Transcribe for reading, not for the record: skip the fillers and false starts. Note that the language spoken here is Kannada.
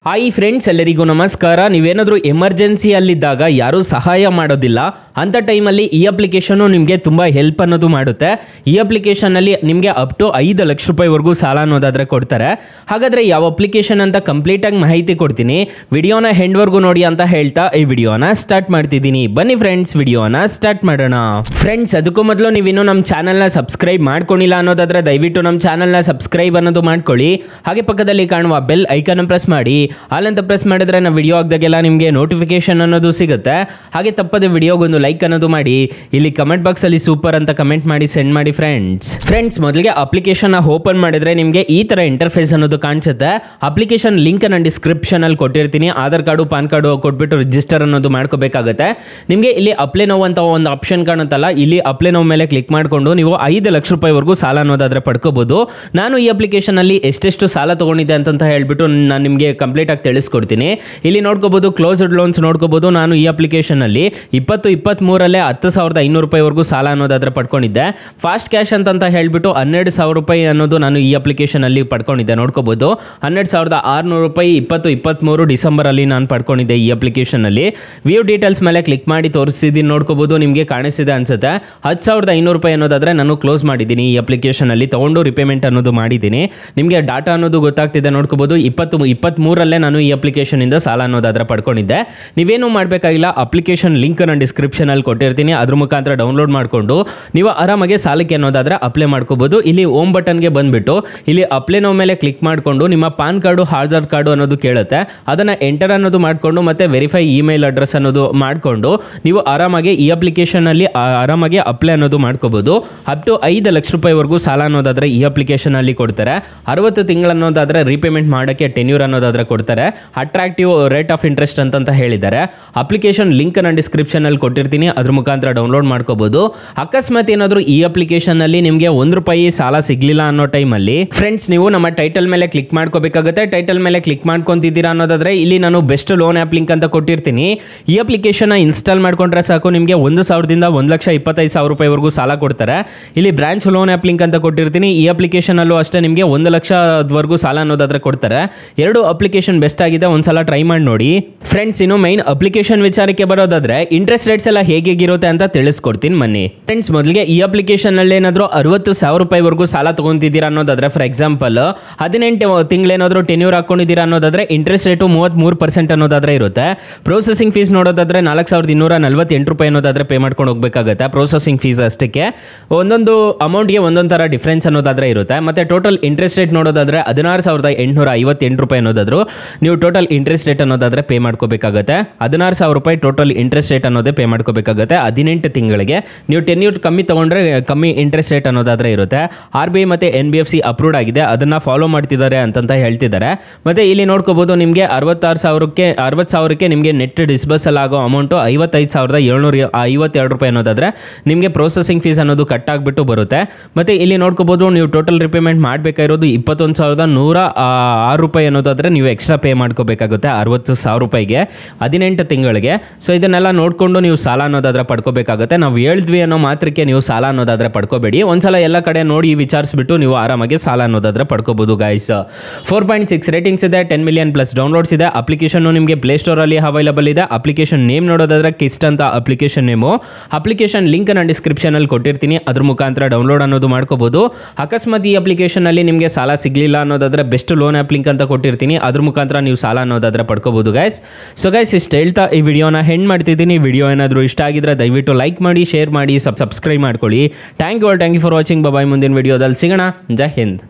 ಹಾಯ್ ಫ್ರೆಂಡ್ಸ್, ಎಲ್ಲರಿಗೂ ನಮಸ್ಕಾರ. ನೀವೇನಾದರೂ ಎಮರ್ಜೆನ್ಸಿಯಲ್ಲಿದ್ದಾಗ ಯಾರೂ ಸಹಾಯ ಮಾಡೋದಿಲ್ಲ ಅಂಥ ಟೈಮಲ್ಲಿ ಈ ಅಪ್ಲಿಕೇಶನು ನಿಮಗೆ ತುಂಬ ಹೆಲ್ಪ್ ಅನ್ನೋದು ಮಾಡುತ್ತೆ. ಈ ಅಪ್ಲಿಕೇಶನಲ್ಲಿ ನಿಮಗೆ ಅಪ್ ಟು 5 ಲಕ್ಷ ರೂಪಾಯಿವರೆಗೂ ಸಾಲ ಅನ್ನೋದಾದರೆ ಕೊಡ್ತಾರೆ. ಹಾಗಾದರೆ ಯಾವ ಅಪ್ಲಿಕೇಶನ್ ಅಂತ ಕಂಪ್ಲೀಟಾಗಿ ಮಾಹಿತಿ ಕೊಡ್ತೀನಿ. ವಿಡಿಯೋನ ಹೆಂಡ್ವರೆಗೂ ನೋಡಿ ಅಂತ ಹೇಳ್ತಾ ಈ ವಿಡಿಯೋನ ಸ್ಟಾರ್ಟ್ ಮಾಡ್ತಿದ್ದೀನಿ. ಬನ್ನಿ ಫ್ರೆಂಡ್ಸ್, ವಿಡಿಯೋನ ಸ್ಟಾರ್ಟ್ ಮಾಡೋಣ. ಫ್ರೆಂಡ್ಸ್, ಅದಕ್ಕೂ ಮೊದಲು ನೀವಿನ್ನೂ ನಮ್ಮ ಚಾನಲ್ನ ಸಬ್ಸ್ಕ್ರೈಬ್ ಮಾಡ್ಕೊಂಡಿಲ್ಲ ಅನ್ನೋದಾದರೆ ದಯವಿಟ್ಟು ನಮ್ಮ ಚಾನಲ್ನ ಸಬ್ಸ್ಕ್ರೈಬ್ ಅನ್ನೋದು ಮಾಡ್ಕೊಳ್ಳಿ. ಹಾಗೆ ಪಕ್ಕದಲ್ಲಿ ಕಾಣುವ ಬೆಲ್ ಐಕನ್ ಪ್ರೆಸ್ ಮಾಡಿ. ಅಲ್ಲಂತ ಪ್ರೆಸ್ ಮಾಡಿದ್ರೆ ನಾವು ವಿಡಿಯೋ ಹಾಕಿದಾಗೆಲ್ಲ ನಿಮಗೆ ನೋಟಿಫಿಕೇಶನ್ ಅನ್ನೋದು ಸಿಗುತ್ತೆ. ಹಾಗೆ ತಪ್ಪದೆ ವಿಡಿಯೋಗೊಂದು ಲೈಕ್ ಅನ್ನೋದು ಮಾಡಿ. ಇಲ್ಲಿ ಕಮೆಂಟ್ ಬಾಕ್ಸಲ್ಲಿ ಸೂಪರ್ ಅಂತ ಕಮೆಂಟ್ ಮಾಡಿ ಸೆಂಡ್ ಮಾಡಿ ಫ್ರೆಂಡ್ಸ್. ಮೊದಲಿಗೆ ಅಪ್ಲಿಕೇಶನ್ ಓಪನ್ ಮಾಡಿದ್ರೆ ನಿಮಗೆ ಈ ತರ ಇಂಟರ್ಫೇಸ್ ಅನ್ನೋದು ಕಾಣಿಸುತ್ತೆ. ಅಪ್ಲಿಕೇಶನ್ ಲಿಂಕ್ ನಾನು ಡಿಸ್ಕ್ರಿಪ್ಷನ್ ಅಲ್ಲಿ ಕೊಟ್ಟಿರ್ತೀನಿ. ಆಧಾರ್ ಕಾರ್ಡು, ಪಾನ್ ಕಾರ್ಡು ಕೊಟ್ಬಿಟ್ಟು ರಿಜಿಸ್ಟರ್ ಅನ್ನೋದು ಮಾಡ್ಕೋಬೇಕಾಗುತ್ತೆ. ನಿಮಗೆ ಇಲ್ಲಿ ಅಪ್ಲೈ ನೌ ಅಂತ ಒಂದು ಆಪ್ಷನ್ ಕಾಣುತ್ತಲ್ಲ, ಇಲ್ಲಿ ಅಪ್ಲೈ ನೌ ಮೇಲೆ ಕ್ಲಿಕ್ ಮಾಡಿಕೊಂಡು ನೀವು 5 ಲಕ್ಷ ರೂಪಾಯಿವರೆಗೂ ಸಾಲ ಅನ್ನೋದಾದ್ರೆ ಪಡ್ಕೋಬಹುದು. ನಾನು ಈ ಅಪ್ಲಿಕೇಶನ್ ಅಲ್ಲಿ ಎಷ್ಟೆಷ್ಟು ಸಾಲ ತಗೊಂಡಿದ್ದೆ ಅಂತ ಹೇಳ್ಬಿಟ್ಟು ನಾನು ನಿಮಗೆ ಕಂಪ್ಲೀಟ್ ಆಗಿ ತಿಳಿಸ್ಕೊಡ್ತೀನಿ. ಇಲ್ಲಿ ನೋಡ್ಕೋಬಹುದು, ಕ್ಲೋಸ್ಡ್ ಲೋನ್ಸ್ ನೋಡ್ಕೋಬಹುದು. ನಾನು ಈ ಅಪ್ಲಿಕೇಶನ್ ಅಲ್ಲಿ 2023 10,500 ರೂಪಾಯಿವರೆಗೂ ಸಾಲ ಅನ್ನೋದಾದ್ರೆ ಪಡ್ಕೊಂಡಿದ್ದೆ. ಫಾಸ್ಟ್ ಕ್ಯಾಶ್ ಅಂತ ಹೇಳ್ಬಿಟ್ಟು 12,000 ರೂಪಾಯಿ ಅನ್ನೋದು ನಾನು ಈ ಅಪ್ಲಿಕೇಶನ್ ಅಲ್ಲಿ ಪಡ್ಕೊಂಡಿದ್ದೆ. ನೋಡ್ಕೋಬಹುದು, 12,600 ರೂಪಾಯಿ 2023 ಡಿಸೆಂಬರ್ ಅಲ್ಲಿ ನಾನು ಪಡ್ಕೊಂಡಿದ್ದೆ ಈ ಅಪ್ಲಿಕೇಶನ್ ಅಲ್ಲಿ. ವ್ಯೂ ಡೀಟೇಲ್ಸ್ ಮೇಲೆ ಕ್ಲಿಕ್ ಮಾಡಿ ತೋರಿಸಿದ್ದೀನಿ. ನೋಡ್ಕೋಬಹುದು, ನಿಮಗೆ ಕಾಣಿಸಿದೆ ಅನ್ಸುತ್ತೆ. 10,500 ರೂಪಾಯಿ ಅನ್ನೋದಾದ್ರೆ ನಾನು ಕ್ಲೋಸ್ ಮಾಡಿದ್ದೀನಿ ಈ ಅಪ್ಲಿಕೇಶನ್ ಅಲ್ಲಿ, ತಗೊಂಡು ರಿಪೇಮೆಂಟ್ ಅನ್ನೋದು ಮಾಡಿದ್ದೀನಿ. ನಿಮಗೆ ಡಾಟಾ ಅನ್ನೋದು ಗೊತ್ತಾಗ್ತಿದೆ. ನೋಡ್ಕೋಬಹುದು, 2023 ನಾನು ಈ ಅಪ್ಲಿಕೇಶನ್ ಇಂದ ಸಾಲ ಅನ್ನೋದಾದ್ರೆ ಪಡ್ಕೊಂಡಿದ್ದೆ. ನೀವೇನು ಮಾಡಬೇಕಾಗಿಲ್ಲ, ಅಪ್ಲಿಕೇಶನ್ ಲಿಂಕ್ ನಾನು ಡಿಸ್ಕ್ರಿಪ್ಷನ್ ಅಲ್ಲಿ ಕೊಟ್ಟಿರ್ತೀನಿ. ಅದ್ರ ಮುಖಾಂತರ ಡೌನ್ಲೋಡ್ ಮಾಡಿಕೊಂಡು ನೀವು ಆರಾಮಾಗಿ ಸಾಲಕ್ಕೆ ಅನ್ನೋದಾದ್ರೆ ಅಪ್ಲೈ ಮಾಡ್ಕೋಬಹುದು. ಇಲ್ಲಿ ಹೋಮ್ ಬಟನ್ಗೆ ಬಂದ್ಬಿಟ್ಟು ಇಲ್ಲಿ ಅಪ್ಲೈ ನೋ ಮೇಲೆ ಕ್ಲಿಕ್ ಮಾಡಿಕೊಂಡು ನಿಮ್ಮ ಪಾನ್ ಕಾರ್ಡು, ಆಧಾರ್ ಕಾರ್ಡು ಅನ್ನೋದು ಕೇಳುತ್ತೆ. ಅದನ್ನ ಎಂಟರ್ ಅನ್ನೋದು ಮಾಡಿಕೊಂಡು ಮತ್ತೆ ವೆರಿಫೈ ಇಮೇಲ್ ಅಡ್ರೆಸ್ ಅನ್ನೋದು ಮಾಡಿಕೊಂಡು ನೀವು ಆರಾಮಾಗಿ ಈ ಅಪ್ಲಿಕೇಶನ್ ಅಲ್ಲಿ ಆರಾಮಾಗಿ ಅಪ್ಲೈ ಅನ್ನೋದು ಮಾಡ್ಕೋಬಹುದು. ಅಪ್ ಟು 5 ಲಕ್ಷ ರೂಪಾಯಿವರೆಗೂ ಸಾಲ ಅನ್ನೋದಾದ್ರೆ ಈ ಅಪ್ಲಿಕೇಶನ್ ಅಲ್ಲಿ ಕೊಡ್ತಾರೆ. 60 ತಿಂಗಳು ಅನ್ನೋದಾದ್ರೆ ರೀಪೇಮೆಂಟ್ ಮಾಡೋಕ್ಕೆ ಟೆನ್ಯೂರ್ ಅನ್ನೋದಾದ್ರೆ ಕೊಡ್ತಾರೆ. ಅಟ್ರಾಕ್ಟಿವ್ ರೇಟ್ ಆಫ್ ಇಂಟ್ರೆಸ್ಟ್ ಅಂತ ಹೇಳಿದ್ದಾರೆ. ಅಪ್ಲಿಕೇಶನ್ ಲಿಂಕ್ ನಾನು ಡಿಸ್ಕ್ರಿಪ್ಷನ್ ಅಲ್ಲಿ ಕೊಟ್ಟಿರ್ತೀನಿ. ಅದ್ರ ಮುಖಾಂತರ ಡೌನ್ಲೋಡ್ ಮಾಡ್ಕೋಬಹುದು. ಅಕಸ್ಮಾತ್ ಏನಾದರೂ ಈ ಅಪ್ಲಿಕೇಶನ್ ಅಲ್ಲಿ ನಿಮಗೆ ₹1 ಸಾಲ ಸಿಗ್ಲಿಲ್ಲ ಅನ್ನೋ ಟೈಮಲ್ಲಿ ಫ್ರೆಂಡ್ಸ್, ನೀವು ನಮ್ಮ ಟೈಟಲ್ ಮೇಲೆ ಕ್ಲಿಕ್ ಮಾಡ್ಕೋಬೇಕಾಗುತ್ತೆ. ಟೈಟಲ್ ಮೇಲೆ ಕ್ಲಿಕ್ ಮಾಡ್ಕೊಂತಿದ್ದೀರಾ ಅನ್ನೋದಾದ್ರೆ ಇಲ್ಲಿ ನಾನು ಬೆಸ್ಟ್ ಲೋನ್ ಆ್ಯಪ್ ಲಿಂಕ್ ಅಂತ ಕೊಟ್ಟಿರ್ತೀನಿ. ಈ ಅಪ್ಲಿಕೇಶನ್ ಇನ್ಸ್ಟಾಲ್ ಮಾಡ್ಕೊಂಡ್ರೆ ಸಾಕು, ನಿಮಗೆ 1,000ದಿಂದ 1,25,000 ರೂಪಾಯಿವರೆಗೂ ಸಾಲ ಕೊಡ್ತಾರೆ. ಇಲ್ಲಿ ಬ್ರಾಂಚ್ ಲೋನ್ ಆ್ಯಪ್ ಲಿಂಕ್ ಅಂತ ಕೊಟ್ಟಿರ್ತೀನಿ. ಈ ಅಪ್ಲಿಕೇಶನ್ ಅಲ್ಲೂ ಅಷ್ಟೇ ನಿಮಗೆ 1 ಲಕ್ಷದವರೆಗೂ ಸಾಲ ಅನ್ನೋದಾದ್ರೆ ಕೊಡ್ತಾರೆ. 2 ಅಪ್ಲಿಕೇಶನ್ ಬೆಸ್ಟ್ ಆಗಿದೆ, ಒಂದ್ಸಲ ಟ್ರೈ ಮಾಡಿ ನೋಡಿ ಫ್ರೆಂಡ್ಸ್. ಇನ್ನು ಮೈನ್ ಅಪ್ಲಿಕೇಶನ್ ವಿಚಾರಕ್ಕೆ ಬರೋದಾದ್ರೆ ಇಂಟ್ರೆಸ್ಟ್ ರೇಟ್ಸ್ ಎಲ್ಲ ಹೇಗಿರುತ್ತೆ ಅಂತ ತಿಳಿಸ್ಕೊಡ್ತೀನಿ ಬನ್ನಿ ಫ್ರೆಂಡ್ಸ್. ಮೊದಲಿಗೆ ಈ ಅಪ್ಲಿಕೇಶನ್ ಅಲ್ಲಿ ಏನಾದರೂ 60,000 ರೂಪಾಯಿವರೆಗೂ ಸಾಲ ತಗೊಂತಿದ್ದೀರಾ ಅನ್ನೋದಾದ್ರೆ, ಫಾರ್ ಎಕ್ಸಾಂಪಲ್ 18 ತಿಂಗಳೇನಾದರೂ ಟೆನ್ಯೂರ್ ಹಾಕೊಂಡಿದ್ದೀರಾ ಅನ್ನೋದಾದ್ರೆ ಇಂಟ್ರೆಸ್ಟ್ ರೇಟು 33% ಅನ್ನೋದಾದ್ರೆ ಇರುತ್ತೆ. ಪ್ರೊಸೆಸಿಂಗ್ ಫೀಸ್ ನೋಡೋದಾದ್ರೆ 4,248 ರೂಪಾಯಿ ಅನ್ನೋದಾದ್ರೆ ಪೇ ಮಾಡ್ಕೊಂಡು ಹೋಗ್ಬೇಕಾಗುತ್ತೆ. ಪ್ರೊಸೆಸಿಂಗ್ ಫೀಸ್ ಅಷ್ಟಕ್ಕೆ ಒಂದೊಂದು ಅಮೌಂಟ್ಗೆ ಒಂದೊಂದು ತರ ಡಿಫ್ರೆನ್ಸ್ ಅನ್ನೋದಾದ್ರೆ ಇರುತ್ತೆ. ಮತ್ತೆ ಟೋಟಲ್ ಇಂಟ್ರೆಸ್ಟ್ ರೇಟ್ ನೋಡೋದಾದ್ರೆ 16,858 ರೂಪಾಯಿ ಅನ್ನೋದಾದ್ರು ನೀವು ಟೋಟಲ್ ಇಂಟ್ರೆಸ್ಟ್ ರೇಟ್ ಅನ್ನೋದಾದ್ರೆ ಪೇ ಮಾಡ್ಕೋಬೇಕಾಗುತ್ತೆ. 16,000 ರೂಪಾಯಿ ಟೋಟಲ್ ಇಂಟ್ರೆಸ್ಟ್ ರೇಟ್ ಅನ್ನೋದೇ ಪೇ ಮಾಡ್ಕೋಬೇಕಾಗುತ್ತೆ. 18 ತಿಂಗಳಿಗೆ ನೀವು ಟೆನ್ಯೂರ್ ಕಮ್ಮಿ ತಗೊಂಡ್ರೆ ಕಮ್ಮಿ ಇಂಟ್ರೆಸ್ಟ್ ರೇಟ್ ಅನ್ನೋದಾದ್ರೆ ಇರುತ್ತೆ. RBI ಮತ್ತೆ NBFC ಅಪ್ರೂವ್ಡ್ ಆಗಿದೆ, ಅದನ್ನ ಫಾಲೋ ಮಾಡ್ತಿದ್ದಾರೆ ಅಂತ ಹೇಳ್ತಿದ್ದಾರೆ. ಮತ್ತೆ ಇಲ್ಲಿ ನೋಡ್ಕೋಬಹುದು, ನಿಮಗೆ 60,000ಕ್ಕೆ ನಿಮಗೆ ನೆಟ್ ಡಿಸ್ಬರ್ಸಲ್ ಆಗೋ ಅಮೌಂಟ್ 55,752 ರೂಪಾಯಿ ಅನ್ನೋದಾದ್ರೆ ನಿಮಗೆ ಪ್ರೊಸೆಸಿಂಗ್ ಫೀಸ್ ಅನ್ನೋದು ಕಟ್ ಆಗಿಬಿಟ್ಟು ಬರುತ್ತೆ. ಮತ್ತೆ ಇಲ್ಲಿ ನೋಡ್ಕೋಬಹುದು, ನೀವು ಟೋಟಲ್ ರಿಪೇಮೆಂಟ್ ಮಾಡಬೇಕಾಗಿರೋದು 21,106 ರೂಪಾಯಿ ಅನ್ನೋದಾದ್ರೆ ನೀವು ಎಕ್ಸ್ಟ್ರಾ ಪೇ ಮಾಡ್ಕೋಬೇಕಾಗುತ್ತೆ 60,000 ರೂಪಾಯಿಗೆ 18 ತಿಂಗಳಿಗೆ. ಸೊ ಇದನ್ನೆಲ್ಲ ನೋಡಿಕೊಂಡು ನೀವು ಸಾಲ ಅನ್ನೋದಾದ್ರೆ ಪಡ್ಕೋಬೇಕಾಗುತ್ತೆ. ನಾವು ಹೇಳಿದ್ವಿ ಅನ್ನೋ ಮಾತ್ರಕ್ಕೆ ನೀವು ಸಾಲ ಅನ್ನೋದಾದ್ರೆ ಪಡ್ಕೋಬೇಡಿ. ಒಂದ್ಸಲ ಎಲ್ಲ ಕಡೆ ನೋಡಿ ವಿಚಾರಿಸ್ಬಿಟ್ಟು ನೀವು ಆರಾಮಾಗಿ ಸಾಲ ಅನ್ನೋದಾದ್ರೆ ಪಡ್ಕೋಬಹುದು ಗೈಸ್. 4.6 ರೇಟಿಂಗ್ಸ್ ಇದೆ, 10 ಮಿಲಿಯನ್ ಪ್ಲಸ್ ಡೌನ್ಲೋಡ್ಸ್ ಇದೆ. ಅಪ್ಲಿಕೇಶನ್ ನಿಮಗೆ ಪ್ಲೇಸ್ಟೋರ್ ಅಲ್ಲಿ ಅವೈಲಬಲ್ ಇದೆ. ಅಪ್ಲಿಕೇಶನ್ ನೇಮ್ ನೋಡೋದಾದ್ರೆ ಕಿಸ್ಟ್ ಅಂತ ಅಪ್ಲಿಕೇಶನ್ ನೇಮು. ಅಪ್ಲಿಕೇಶನ್ ಲಿಂಕ್ ನಾನು ಡಿಸ್ಕ್ರಿಪ್ಷನ್ ಅಲ್ಲಿ ಕೊಟ್ಟಿರ್ತೀನಿ. ಅದ್ರ ಮುಖಾಂತರ ಡೌನ್ಲೋಡ್ ಅನ್ನೋದು ಮಾಡ್ಕೋಬಹುದು. ಅಕಸ್ಮಾತ್ ಈ ಅಪ್ಲಿಕೇಶನ್ ಅಲ್ಲಿ ನಿಮಗೆ ಸಾಲ ಸಿಗ್ಲಿಲ್ಲ ಅನ್ನೋದಾದ್ರೆ ಬೆಸ್ಟ್ ಲೋನ್ ಆ್ಯಪ್ ಲಿಂಕ್ ಅಂತ ಕೊಟ್ಟಿರ್ತೀನಿ. ಅದ್ರ ಮುಖಾಂತರ ನೀವು ಸಾಲ ಅನ್ನೋದಾದ್ರೆ ಪಡ್ಕೋಬಹುದು ಗೈಸ್. ಸೊ ಗೈಸ್, ಇಷ್ಟು ಹೇಳ್ತಾ ಈ ವಿಡಿಯೋನ ಹೆಂಡ್ ಮಾಡ್ತಿದ್ದೀನಿ. ವಿಡಿಯೋ ಏನಾದರೂ ಇಷ್ಟ ಆಗಿದ್ರೆ ದಯವಿಟ್ಟು ಲೈಕ್ ಮಾಡಿ, ಶೇರ್ ಮಾಡಿ, ಸಬ್ಸ್ಕ್ರೈಬ್ ಮಾಡ್ಕೊಳ್ಳಿ. Thank you for watching. Bye, ಮುಂದಿನ ವಿಡಿಯೋದಲ್ಲಿ ಸಿಗೋಣ. ಜೈ ಹಿಂದ್.